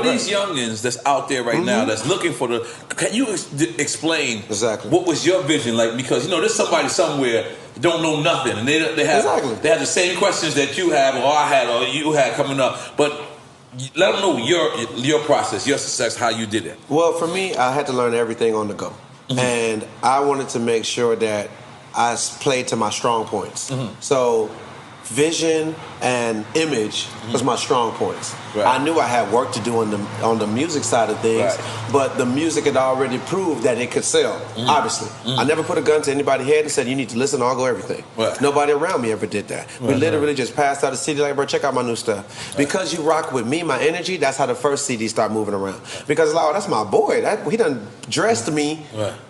For these youngins that's out there right now that's looking for the, can you explain what was your vision like? Because there's somebody somewhere that don't know nothing, and they have the same questions that you have, or I had, or you had coming up, but let them know your process, your success, how you did it. Well, for me, I had to learn everything on the go, and I wanted to make sure that I played to my strong points. So vision and image was my strong points. I knew I had work to do on the music side of things, but the music had already proved that it could sell, obviously. I never put a gun to anybody's head and said, you need to listen to I'll go everything. Nobody around me ever did that. We literally just passed out a CD like, bro, check out my new stuff. Because you rock with me, my energy, that's how the first CD started moving around. Because, that's my boy. He done dressed me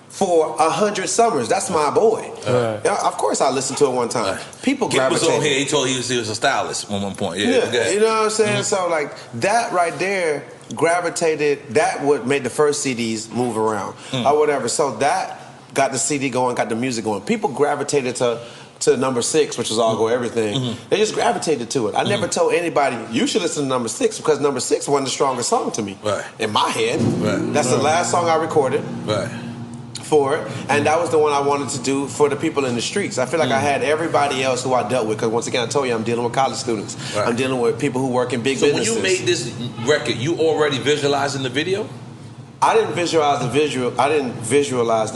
for 100 summers. That's my boy. Of course I listened to it one time. People gravitated. Was on here, he told he was a stylist at one point. You know what I'm saying? So like that right there gravitated, that what made the first CDs move around or whatever. So that got the CD going, got the music going. People gravitated to number 6, which was I'll Go Everything. They just gravitated to it. I never told anybody, you should listen to number 6, because number 6 wasn't the strongest song to me. In my head. That's the last song I recorded. For it, and that was the one I wanted to do for the people in the streets. I feel like I had everybody else who I dealt with, because once again, I told you I'm dealing with college students. I'm dealing with people who work in big businesses. So when you made this record, you already visualizing the video? I didn't visualize the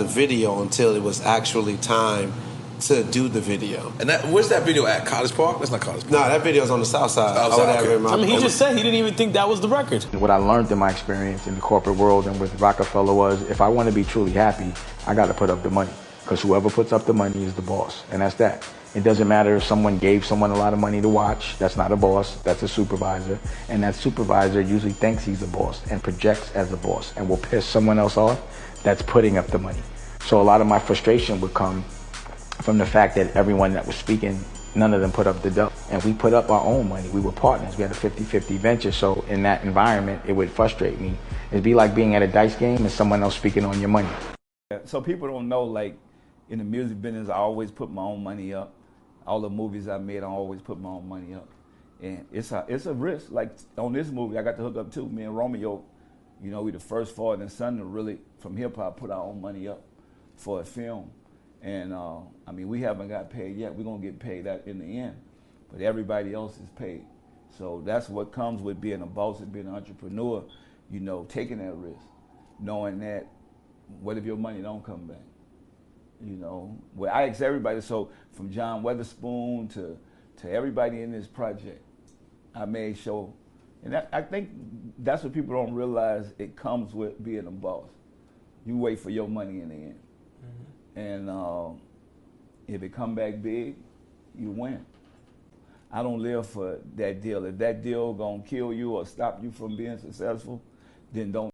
video until it was actually time to do the video. And where's that video at? College Park? That's not College Park. No, that video's on the south side. I mean, he just said he didn't even think that was the record. What I learned in my experience in the corporate world and with Rockefeller was, if I want to be truly happy, I got to put up the money. Because whoever puts up the money is the boss. And that's that. It doesn't matter if someone gave someone a lot of money to watch. That's not a boss. That's a supervisor. And that supervisor usually thinks he's a boss and projects as a boss and will piss someone else off that's putting up the money. So a lot of my frustration would come from the fact that everyone that was speaking, none of them put up the dough. And we put up our own money. We were partners. We had a 50-50 venture. So in that environment, it would frustrate me. It'd be like being at a dice game and someone else speaking on your money. So people don't know, like, in the music business, I always put my own money up. All the movies I made, I always put my own money up. And it's a risk. Like on this movie, I got to hook up too. Me and Romeo, we the first father and son to really, from hip hop, put our own money up for a film. And I mean, we haven't got paid yet. We're gonna get paid that in the end, but everybody else is paid. So that's what comes with being a boss and being an entrepreneur, taking that risk, knowing that what if your money don't come back? Well, I ask everybody, so from John Weatherspoon to everybody in this project, I made sure, and I think that's what people don't realize, it comes with being a boss. You wait for your money in the end. And if it come back big, you win. I don't live for that deal. If that deal gonna kill you or stop you from being successful, then don't.